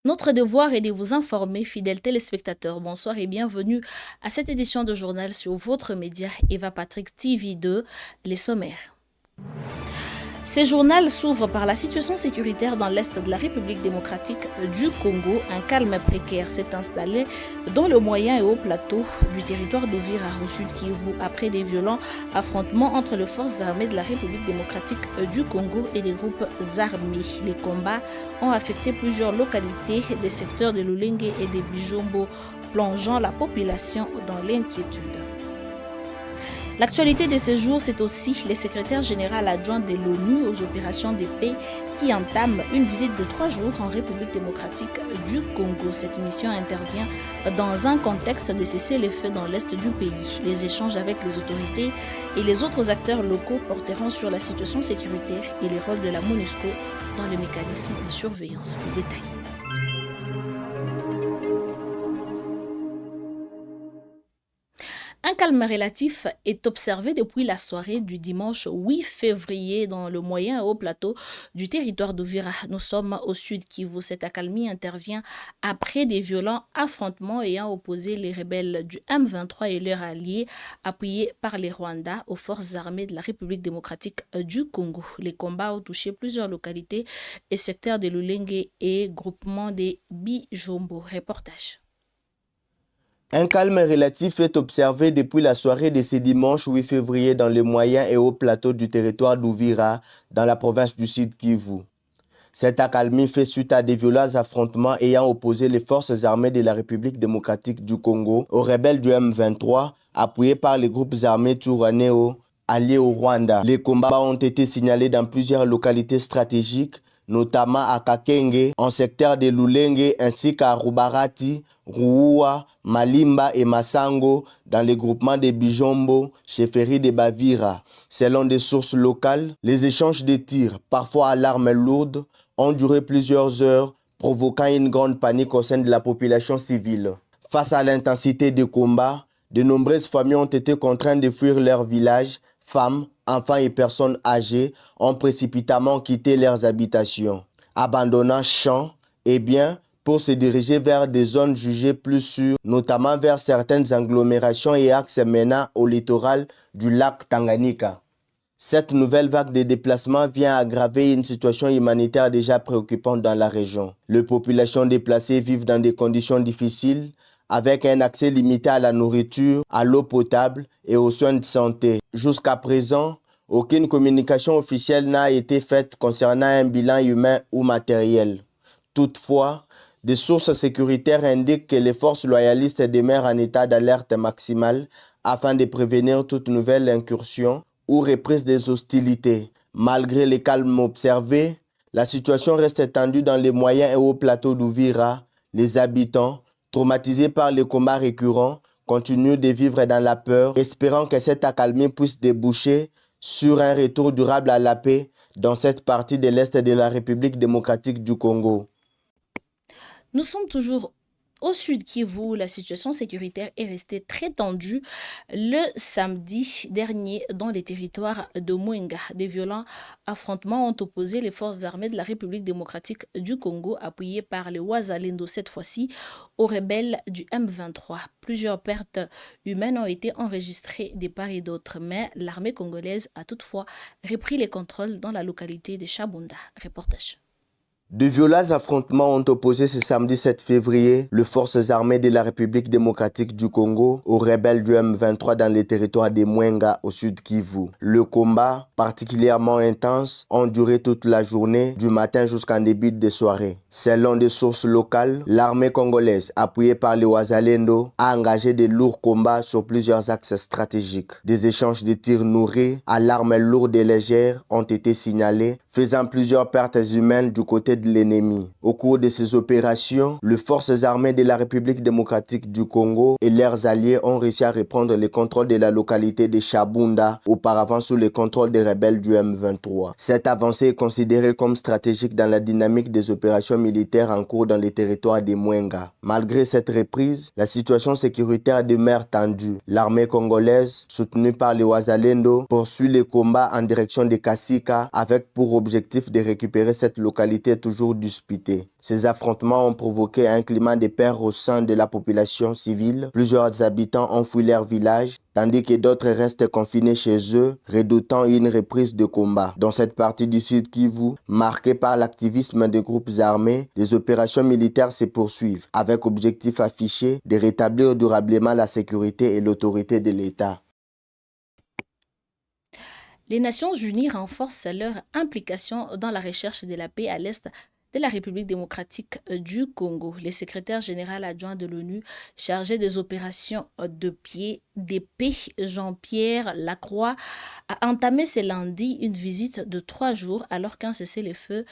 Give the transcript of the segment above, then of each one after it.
Notre devoir est de vous informer, fidèles téléspectateurs. Bonsoir et bienvenue à cette édition de journal sur votre média Eva Patrick TV2, les sommaires. Ce journal s'ouvre par la situation sécuritaire dans l'est de la République démocratique du Congo. Un calme précaire s'est installé dans le moyen et haut plateau du territoire d'Uvira au sud Kivu après des violents affrontements entre les forces armées de la République démocratique du Congo et des groupes armés. Les combats ont affecté plusieurs localités des secteurs de Lulenge et de Bijombo, plongeant la population dans l'inquiétude. L'actualité de ces jours, c'est aussi le secrétaire général adjoint de l'ONU aux opérations de paix qui entame une visite de 3 jours en République démocratique du Congo. Cette mission intervient dans un contexte de cessez-le-feu dans l'est du pays. Les échanges avec les autorités et les autres acteurs locaux porteront sur la situation sécuritaire et le rôle de la MONUSCO dans le mécanisme de surveillance. Détail. Un calme relatif est observé depuis la soirée du dimanche 8 février dans le moyen et haut plateau du territoire d'Uvira. Nous sommes au sud Kivu. Cette accalmie intervient après des violents affrontements ayant opposé les rebelles du M23 et leurs alliés appuyés par les Rwandais aux forces armées de la République démocratique du Congo. Les combats ont touché plusieurs localités et secteurs de Lulenge et groupement des Bijombo. Reportage. Un calme relatif est observé depuis la soirée de ce dimanche 8 février dans le moyen et haut plateau du territoire d'Uvira, dans la province du Sud Kivu. Cette accalmie fait suite à des violents affrontements ayant opposé les forces armées de la République démocratique du Congo aux rebelles du M23, appuyés par les groupes armés Twirwaneho, alliés au Rwanda. Les combats ont été signalés dans plusieurs localités stratégiques, notamment à Kakenge, en secteur de Lulenge, ainsi qu'à Rubarati, Ruua, Malimba et Masango, dans les groupements de Bijombo, chefferie de Bavira. Selon des sources locales, les échanges de tirs, parfois à l'arme lourde, ont duré plusieurs heures, provoquant une grande panique au sein de la population civile. Face à l'intensité des combats, de nombreuses familles ont été contraintes de fuir leur village. Femmes, enfants et personnes âgées ont précipitamment quitté leurs habitations, abandonnant champs et biens pour se diriger vers des zones jugées plus sûres, notamment vers certaines agglomérations et axes menant au littoral du lac Tanganyika. Cette nouvelle vague de déplacements vient aggraver une situation humanitaire déjà préoccupante dans la région. Les populations déplacées vivent dans des conditions difficiles, avec un accès limité à la nourriture, à l'eau potable et aux soins de santé. Jusqu'à présent, aucune communication officielle n'a été faite concernant un bilan humain ou matériel. Toutefois, des sources sécuritaires indiquent que les forces loyalistes demeurent en état d'alerte maximale afin de prévenir toute nouvelle incursion ou reprise des hostilités. Malgré les calmes observés, la situation reste tendue dans les moyens et hauts plateaux d'Uvira. Les habitants, traumatisés par les combats récurrents, continuent de vivre dans la peur, espérant que cette accalmie puisse déboucher sur un retour durable à la paix dans cette partie de l'Est de la République démocratique du Congo. Nous sommes toujours au sud Kivu. La situation sécuritaire est restée très tendue le samedi dernier dans les territoires de Mwenga. Des violents affrontements ont opposé les forces armées de la République démocratique du Congo, appuyées par les Wazalendo cette fois-ci, aux rebelles du M23. Plusieurs pertes humaines ont été enregistrées de part et d'autre, mais l'armée congolaise a toutefois repris les contrôles dans la localité de Chabunda. Reportage. De violents affrontements ont opposé ce samedi 7 février les forces armées de la République démocratique du Congo aux rebelles du M23 dans les territoires de Mwenga au sud Kivu. Le combat, particulièrement intense, a duré toute la journée, du matin jusqu'en début de soirée. Selon des sources locales, l'armée congolaise, appuyée par les Wazalendo, a engagé de lourds combats sur plusieurs axes stratégiques. Des échanges de tirs nourris à l'arme lourde et légère ont été signalés, faisant plusieurs pertes humaines du côté de l'ennemi. Au cours de ces opérations, les forces armées de la République démocratique du Congo et leurs alliés ont réussi à reprendre le contrôle de la localité de Chabunda, auparavant sous le contrôle des rebelles du M23. Cette avancée est considérée comme stratégique dans la dynamique des opérations militaires en cours dans les territoires de Mwenga. Malgré cette reprise, la situation sécuritaire demeure tendue. L'armée congolaise, soutenue par les Wazalendo, poursuit les combats en direction de Kasika avec pour objectif de récupérer cette localité toujours disputés. Ces affrontements ont provoqué un climat de peur au sein de la population civile. Plusieurs habitants ont fui leur village, tandis que d'autres restent confinés chez eux, redoutant une reprise de combat. Dans cette partie du Sud Kivu, marquée par l'activisme des groupes armés, les opérations militaires se poursuivent, avec objectif affiché de rétablir durablement la sécurité et l'autorité de l'État. Les Nations Unies renforcent leur implication dans la recherche de la paix à l'est de la République démocratique du Congo. Le secrétaire général adjoint de l'ONU chargé des opérations de paix, Jean-Pierre Lacroix, a entamé ce lundi une visite de 3 jours alors qu'un cessez-le-feu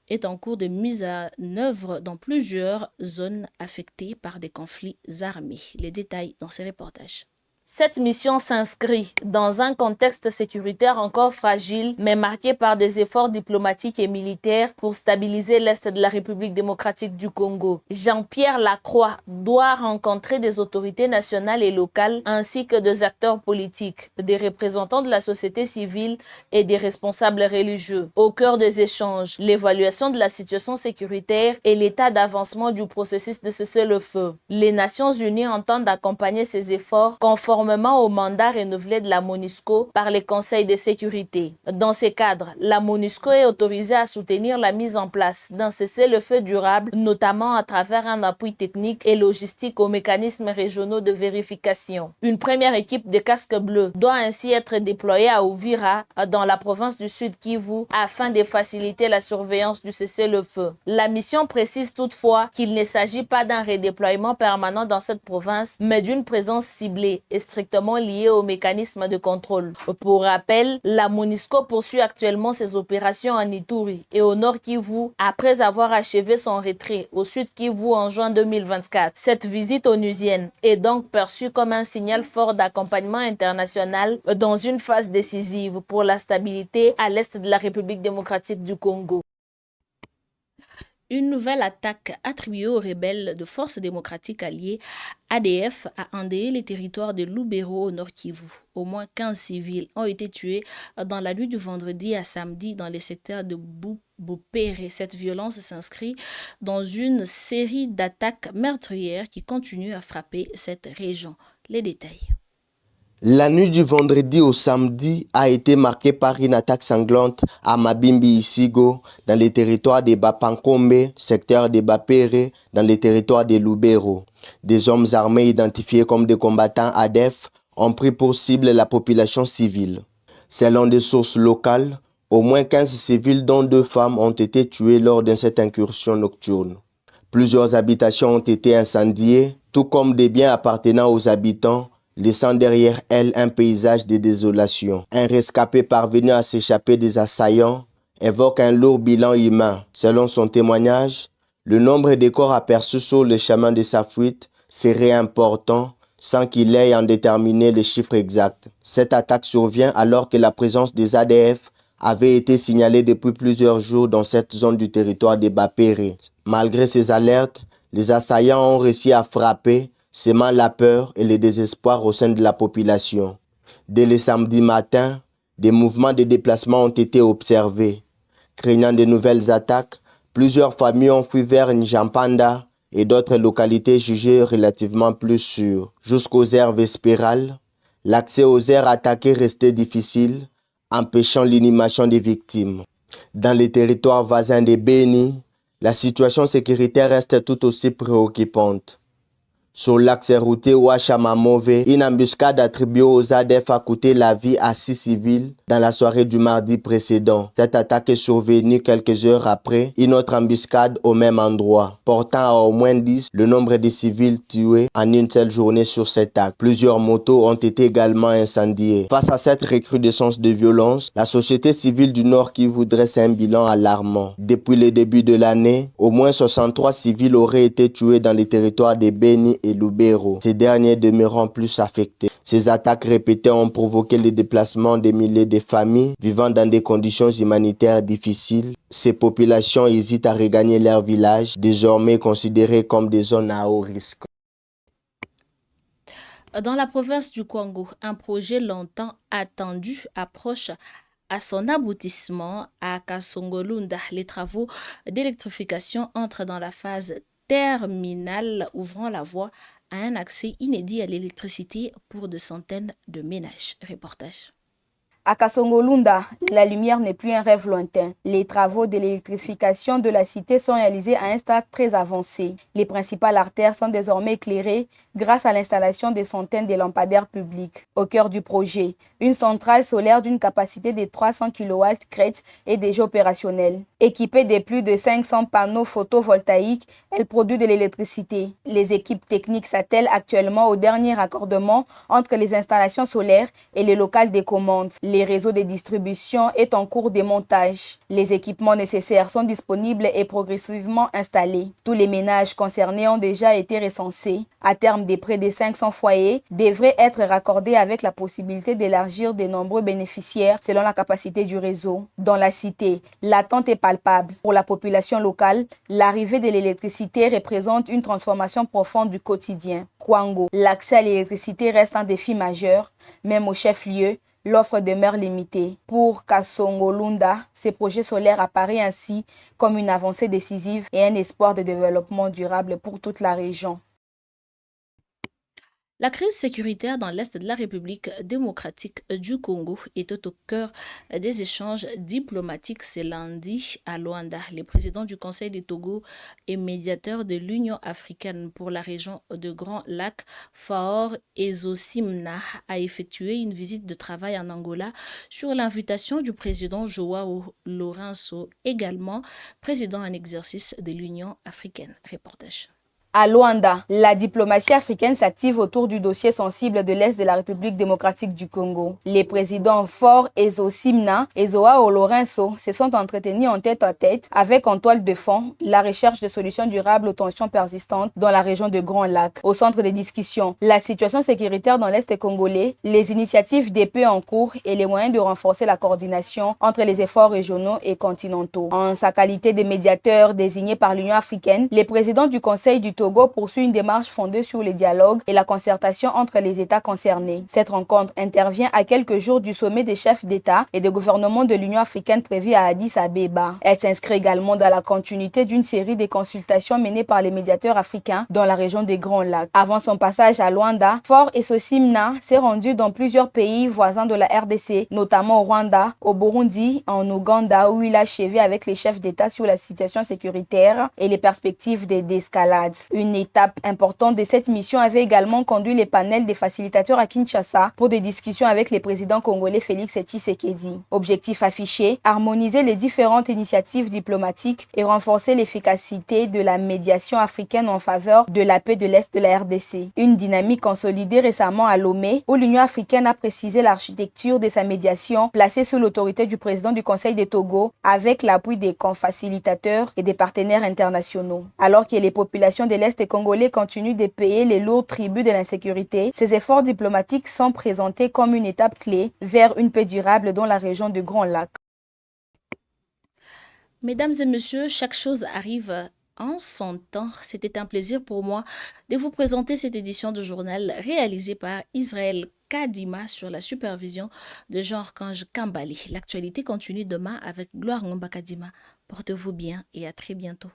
est en cours de mise en œuvre dans plusieurs zones affectées par des conflits armés. Les détails dans ces reportages. Cette mission s'inscrit dans un contexte sécuritaire encore fragile, mais marqué par des efforts diplomatiques et militaires pour stabiliser l'Est de la République démocratique du Congo. Jean-Pierre Lacroix doit rencontrer des autorités nationales et locales ainsi que des acteurs politiques, des représentants de la société civile et des responsables religieux. Au cœur des échanges, l'évaluation de la situation sécuritaire et l'état d'avancement du processus de cessez-le-feu. Les Nations Unies entendent accompagner ces efforts conformément au mandat renouvelé de la MONUSCO par les conseils de sécurité. Dans ce cadre, la MONUSCO est autorisée à soutenir la mise en place d'un cessez-le-feu durable, notamment à travers un appui technique et logistique aux mécanismes régionaux de vérification. Une première équipe de casques bleus doit ainsi être déployée à Uvira, dans la province du Sud Kivu, afin de faciliter la surveillance du cessez-le-feu. La mission précise toutefois qu'il ne s'agit pas d'un redéploiement permanent dans cette province, mais d'une présence ciblée et strictement lié au mécanisme de contrôle. Pour rappel, la MONUSCO poursuit actuellement ses opérations en Ituri et au Nord Kivu après avoir achevé son retrait au Sud Kivu en juin 2024. Cette visite onusienne est donc perçue comme un signal fort d'accompagnement international dans une phase décisive pour la stabilité à l'est de la République démocratique du Congo. Une nouvelle attaque attribuée aux rebelles de Forces démocratiques alliées ADF a endeuillé les territoires de Lubero au Nord Kivu. Au moins 15 civils ont été tués dans la nuit du vendredi à samedi dans les secteurs de Boupéré. Cette violence s'inscrit dans une série d'attaques meurtrières qui continuent à frapper cette région. Les détails. La nuit du vendredi au samedi a été marquée par une attaque sanglante à Mabimbi Isigo dans les territoires de Bapankombe, secteur de Bapere, dans les territoires de Lubero. Des hommes armés identifiés comme des combattants ADF ont pris pour cible la population civile. Selon des sources locales, au moins 15 civils dont 2 femmes ont été tués lors de cette incursion nocturne. Plusieurs habitations ont été incendiées, tout comme des biens appartenant aux habitants, laissant derrière elle un paysage de désolation. Un rescapé parvenu à s'échapper des assaillants évoque un lourd bilan humain. Selon son témoignage, le nombre de corps aperçus sur le chemin de sa fuite serait important sans qu'il ait en déterminé les chiffres exacts. Cette attaque survient alors que la présence des ADF avait été signalée depuis plusieurs jours dans cette zone du territoire de Bapere. Malgré ces alertes, les assaillants ont réussi à frapper, semant la peur et le désespoir au sein de la population. Dès le samedi matin, des mouvements de déplacement ont été observés. Craignant de nouvelles attaques, plusieurs familles ont fui vers Njampanda et d'autres localités jugées relativement plus sûres. Jusqu'aux aires vespérales, l'accès aux aires attaquées restait difficile, empêchant l'inhumation des victimes. Dans les territoires voisins de Beni, la situation sécuritaire reste tout aussi préoccupante. Sur l'axe routier Ouachamamove, une embuscade attribuée aux ADF a coûté la vie à 6 civils dans la soirée du mardi précédent. Cette attaque est survenue quelques heures après une autre embuscade au même endroit, portant à au moins 10 le nombre de civils tués en une seule journée sur cet acte. Plusieurs motos ont été également incendiées. Face à cette recrudescence de violence, la société civile du Nord Kivu dresse un bilan alarmant. Depuis le début de l'année, au moins 63 civils auraient été tués dans les territoires de Beni et Lubero, ces derniers demeurant plus affectés. Ces attaques répétées ont provoqué le déplacement des milliers de familles vivant dans des conditions humanitaires difficiles. Ces populations hésitent à regagner leur village, désormais considérés comme des zones à haut risque. Dans la province du Congo, un projet longtemps attendu approche à son aboutissement à Kasongolunda. Les travaux d'électrification entrent dans la phase terminale, ouvrant la voie à un accès inédit à l'électricité pour de centaines de ménages. Reportage. À Kasongolunda, la lumière n'est plus un rêve lointain. Les travaux de l'électrification de la cité sont réalisés à un stade très avancé. Les principales artères sont désormais éclairées grâce à l'installation de centaines de lampadaires publics. Au cœur du projet, une centrale solaire d'une capacité de 300 kW crête est déjà opérationnelle. Équipée de plus de 500 panneaux photovoltaïques, elle produit de l'électricité. Les équipes techniques s'attellent actuellement au dernier raccordement entre les installations solaires et les locales des commandes. Les réseaux de distribution est en cours de montage. Les équipements nécessaires sont disponibles et progressivement installés. Tous les ménages concernés ont déjà été recensés. À terme, des près de 500 foyers devraient être raccordés avec la possibilité d'élargir de nombreux bénéficiaires selon la capacité du réseau. Dans la cité, l'attente est palpable. Pour la population locale, l'arrivée de l'électricité représente une transformation profonde du quotidien. Kwango, l'accès à l'électricité reste un défi majeur, même au chef-lieu. L'offre demeure limitée. Pour Kasongolunda, ces projets solaires apparaissent ainsi comme une avancée décisive et un espoir de développement durable pour toute la région. La crise sécuritaire dans l'Est de la République démocratique du Congo était au cœur des échanges diplomatiques ce lundi à Luanda. Le président du Conseil du Togo et médiateur de l'Union africaine pour la région de Grand Lac, Faure Ezosimna, a effectué une visite de travail en Angola sur l'invitation du président Joao Lourenço, également président en exercice de l'Union africaine. Reportage. À Luanda, la diplomatie africaine s'active autour du dossier sensible de l'Est de la République démocratique du Congo. Les présidents Faure Ezosimna et Joao Lourenço se sont entretenus en tête-à-tête avec en toile de fond la recherche de solutions durables aux tensions persistantes dans la région de Grand Lac. Au centre des discussions, la situation sécuritaire dans l'Est congolais, les initiatives de paix en cours et les moyens de renforcer la coordination entre les efforts régionaux et continentaux. En sa qualité de médiateur désigné par l'Union africaine, les présidents du Conseil du Togo poursuit une démarche fondée sur le dialogue et la concertation entre les États concernés. Cette rencontre intervient à quelques jours du sommet des chefs d'État et de gouvernement de l'Union africaine prévu à Addis Abeba. Elle s'inscrit également dans la continuité d'une série de consultations menées par les médiateurs africains dans la région des Grands Lacs. Avant son passage à Luanda, Faure Ezosimna s'est rendu dans plusieurs pays voisins de la RDC, notamment au Rwanda, au Burundi, en Ouganda, où il a achevé avec les chefs d'État sur la situation sécuritaire et les perspectives d'escalade. Une étape importante de cette mission avait également conduit les panels des facilitateurs à Kinshasa pour des discussions avec le président congolais Félix Tshisekedi. Objectif affiché, harmoniser les différentes initiatives diplomatiques et renforcer l'efficacité de la médiation africaine en faveur de la paix de l'Est de la RDC. Une dynamique consolidée récemment à Lomé, où l'Union africaine a précisé l'architecture de sa médiation placée sous l'autorité du président du Conseil des Togo avec l'appui des confacilitateurs et des partenaires internationaux. Alors que les populations de l'Est congolais continuent de payer les lourds tributs de l'insécurité, ces efforts diplomatiques sont présentés comme une étape clé vers une paix durable dans la région du Grand Lac. Mesdames et messieurs, chaque chose arrive en son temps. C'était un plaisir pour moi de vous présenter cette édition de journal réalisée par Israël Kadima sur la supervision de Jean-Archange Kambali. L'actualité continue demain avec Gloire Ngomba Kadima. Portez-vous bien et à très bientôt.